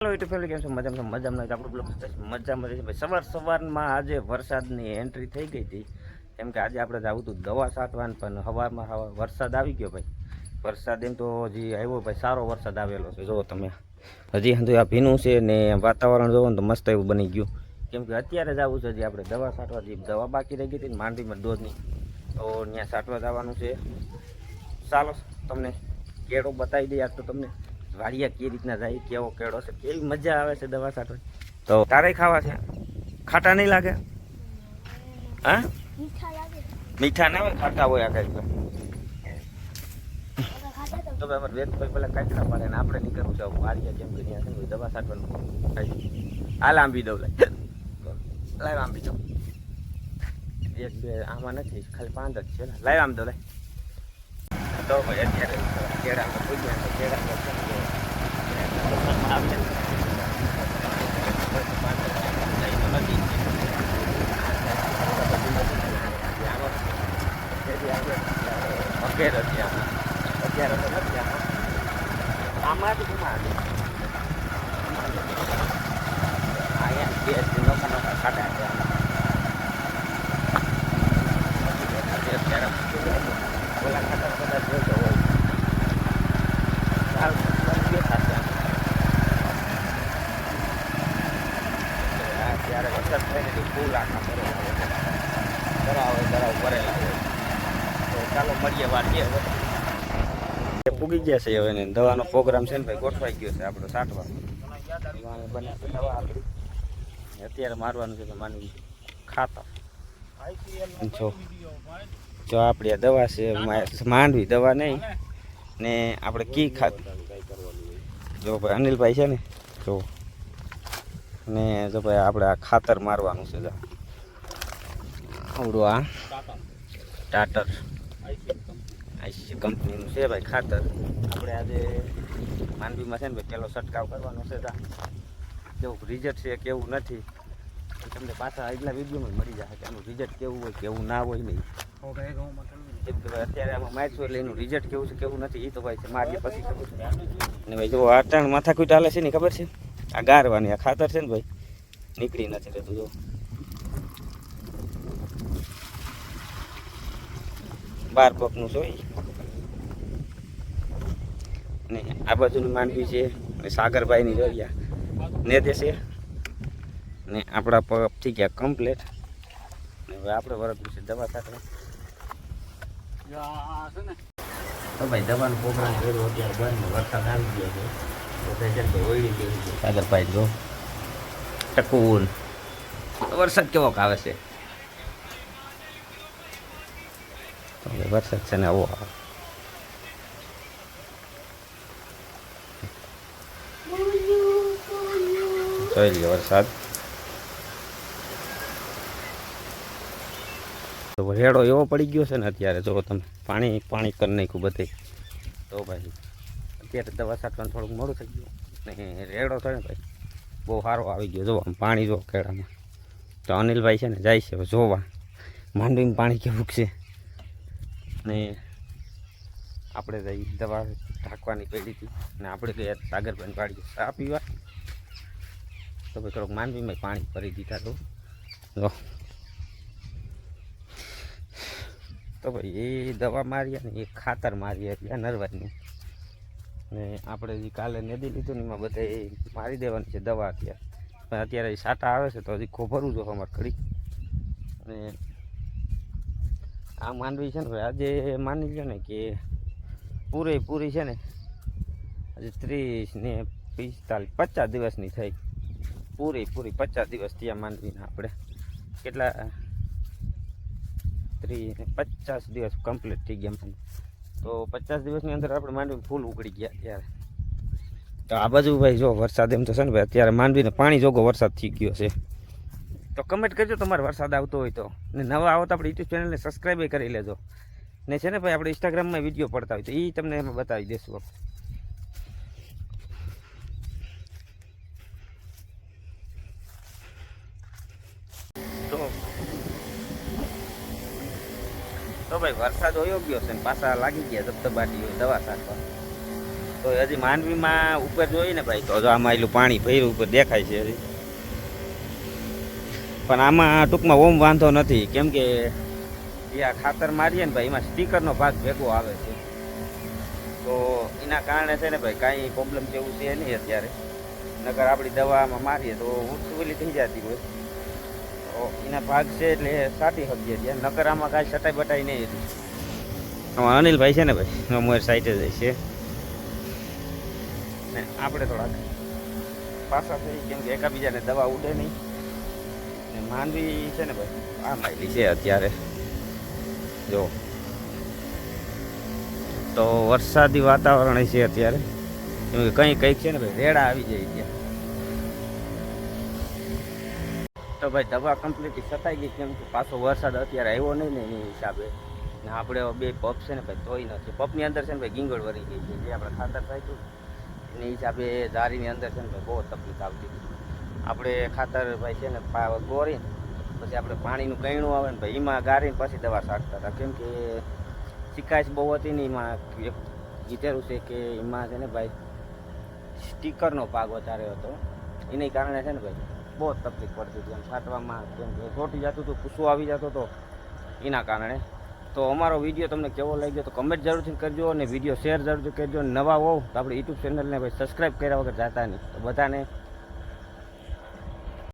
YouTube family કેમ છો? મજામાં આપણું બ્લોગ મજામાં છે ભાઈ. સવારમાં આજે વરસાદની એન્ટ્રી થઈ ગઈ હતી, કેમ કે આજે આપણે જવું હતું દવા છાંટવાનું, પણ સવારમાં વરસાદ આવી ગયો ભાઈ. વરસાદ એમ તો હજી આવ્યો ભાઈ, સારો વરસાદ આવેલો છે. જુઓ તમે, હજી હજુ આ ભીનું છે ને વાતાવરણ જોવો ને તો મસ્ત એવું બની ગયું. કેમ કે અત્યારે જ આવું છે, હજી આપણે દવા છાંટવા, જે દવા બાકી રહી ગઈ હતી ને માંડવીમાં ડોઝની, તો ત્યાં છાંટવા જવાનું છે. ચાલો તમને કેળો બતાવી દઈએ આજ તો તમને વાડિયા કઈ રીતના જાય, કેવો કેળો છે, કેવી મજા આવે છે દવા છાંટવાની. તો તારે ખાવા છે? ખાટા નહીં લાગે? હા, મીઠા ના હોય, ખાટા હોય આ કઈ. તો ભાઈ અમારે વેદભાઈ પેલા કાંઈ પડે ને આપણે નીકળવું છે વાડિયા, કેમ કે ત્યાં છે દવા છાંટવાનું. હાલ આંબી દઉં, લાઈવ આંબી દઉં. એક બે આમાં નથી, ખાલી 5 જ છે ને. લાઈવ આમ દો લાઈ. તો ભાઈ અત્યારે કેળામાં પૂજ્યા તો કેળામાં અત્યારે તો નથી આમાં જ ગુમા અહીંયા 2 નોખા ખાટા છે ઓલા ખાતા કદાચ જોતો હોય ત્યારે વરસાદ થાય ને ફૂલ આખા ભરેલા હોય, ધરાવ ભરેલા હોય. તો ચાલો મળીએ વાળીએ. પૂગી ગયા છે હવે, દવાનો પ્રોગ્રામ છે ને ભાઈ, ગોઠવાઈ ગયો છે આપણો છાંટવા. બને દવા આપણી અત્યારે મારવાનું છે, માનવી ખાતા જો આપણી આ દવા છે માંડવી દવા નહીં ને આપણે કી ખાતું. જો ભાઈ અનિલભાઈ છે ને, જો ને જો ભાઈ આપણે આ ખાતર મારવાનું છે. આવડું આ ટાટર આઈસી કંપનીનું છે ભાઈ ખાતર. આપણે આજે માંડવીમાં છે ને ભાઈ પેલો છંટકાવ કરવાનો છે. કેવું રિઝલ્ટ છે કેવું નથી તમને પાછા આગલા વિડીયોમાં મળી જાય કે આનું રિઝલ્ટ કેવું હોય કેવું ના હોય નહીં. અત્યારે આમાં મારશું એટલે એનું રિઝલ્ટ કેવું છે કેવું નથી એ તો ભાઈ છે મારીએ પછી ખબર છે. અને ભાઈ જો આટણ માથાકૂટ હાલે છે ને ખબર છે, આ ગારવાની આ ખાતર છે ને ભાઈ નીકળી નથી રહેતું. જો 12 પગનું છે ને આ બાજુની માંડવી છે અને સાગરભાઈની જોયા ને તે છે ને આપણા પગ થઈ ગયા કમ્પ્લેટ. ને હવે આપણે વરસવું છે દવા છાંટવા. તો ભાઈ દવાનો પ્રોગ્રામ કર્યો અત્યારે બંધ, વરસાદ આવી ગયો છે તો ભાઈ ઓળી ગયું છે. સાગરભાઈ જો ટકુન વરસાદ કેવોક આવે છે. વરસાદ છે ને આવો આવે. જોઈ લ્યો વરસાદ. તો રેડો એવો પડી ગયો છે ને અત્યારે જો તમે, પાણી પાણી કરી નાખ્યું બધે. તો ભાઈ અત્યારે દવા છાંટવાનું થોડુંક મોડું થઈ ગયું ને રેડો થાય ને ભાઈ બહુ સારો આવી ગયો. જો આમ પાણી જો કેળામાં. તો અનિલભાઈ છે ને જાય છે જોવા માંડવીમાં પાણી કેવું છે. ને આપણે જઈ દવા ઢાંકવાની પડી હતી ને આપણે ગયા સાગરભાઈ પાડી ચા પીવા. તો ભાઈ થોડુંક માંડવીમાં પાણી ભરી દીધા. તો તો ભાઈ એ દવા મારીએ ને એ ખાતર મારીએ એટલે નરવાઈનું. ને આપણે જે કાલે નદી લીધું ને એમાં બધા એ મારી દેવાની છે દવા અત્યારે. પણ અત્યારે સાટા આવે છે તો હજી ખોભરવું જો અમારે ખરી. અને આ માંડવી છે ને ભાઈ આજે માની લો ને કે પૂરેપૂરી છે ને આજે 30 ને 45 50 દિવસની થઈ. પૂરેપૂરી 50 દિવસ ત્યાં માંડવીને આપણે કેટલા 50 દિવસ કમ્પ્લીટ થઈ ગયા. તો 50 દિવસની અંદર આપણે માંડવી ફૂલ ઉગડી ગયા ત્યારે. તો આ બાજુ ભાઈ જો વરસાદ એમ તો છે ને ભાઈ અત્યારે માંડવીને પાણી જોગો વરસાદ થઈ ગયો છે. તો કમેન્ટ કરજો તમારે વરસાદ આવતો હોય તો. ને નવા આવો તો આપણે યુટ્યુબ ચેનલને સબસ્ક્રાઈબ કરી લેજો. ને છે ને ભાઈ આપણે ઇન્સ્ટાગ્રામમાં વિડીયો પડતા હોય તો એ તમને એમાં બતાવી દઈશું. તો ભાઈ વરસાદ હોયો ગયો છે ને પાછા લાગી ગયા ધબધબાટી દવા છાંટવા. તો હજી માંડવીમાં ઉપર જોઈએ ને ભાઈ તો જો આમાં એટલું પાણી ભર્યું ઉપર દેખાય છે હજી. પણ આમાં ટૂંકમાં ઓમ વાંધો નથી, કેમ કે જે આ ખાતર મારીએ ને ભાઈ એમાં સ્ટીકરનો ભાગ ભેગો આવે છે, તો એના કારણે છે ને ભાઈ કાંઈ પ્રોબ્લેમ જેવું છે નહીં અત્યારે. નકર આપણી દવામાં મારીએ તો ઓલી થઈ જતી હોય, તો એના ભાગ છે એટલે સાટી શકીએ ત્યાં. નકર આમાં કાંઈ છટાઈ બટાઈ નહીં હતી. આમાં અનિલભાઈ છે ને ભાઈ અમારી સાઈડે જાય છે ને આપણે થોડાક પાછા થઈ, કેમ કે એકાબીજાને દવા ઉડે નહીં. ને માંડવી છે ને ભાઈ આ માયલી છે અત્યારે જો, તો વરસાદી વાતાવરણ છે અત્યારે, કેમ કે કંઈક છે ને ભાઈ રેડા આવી જાય ત્યાં. તો ભાઈ દવા કમ્પ્લીટલી છટાઈ ગઈ, કેમ કે પાછો વરસાદ અત્યારે આવ્યો નહીં ને એની હિસાબે. ને આપણે બે પપ છે ને ભાઈ ધોઈ નથી, પપની અંદર છે ને ભાઈ ગીંગળ વરી ગઈ છે, જે આપણે ખાતર થાય હતું એની હિસાબે જારીની અંદર છે ને ભાઈ બહુ તકલીફ આવતી હતી. આપણે ખાતર ભાઈ છે ને ગોરીને પછી આપણે પાણીનું કૈણું આવે ને ભાઈ એમાં ગારીને પછી દવા છાંટતા હતા, કેમ કે શિકાયત બહુ હતી ને એમાં કીધેલું છે કે એમાં છે ને ભાઈ સ્ટીકરનો ભાગ વધારે હતો, એની કારણે છે ને ભાઈ બહુ તકલીફ પડતી હતી એમ છાંટવામાં, કેમ કે ચોંટી જતું હતું, કૂસો આવી જતો હતો એના કારણે. તો અમારો વિડીયો તમને કેવો લાગ્યો તો કમેન્ટ જરૂરથી કરજો, અને વિડીયો શેર જરૂરથી કરજો. નવા હોવ તો આપણે યુટ્યુબ ચેનલને ભાઈ સબસ્ક્રાઈબ કર્યા વગર જાતા નહીં. તો બધાને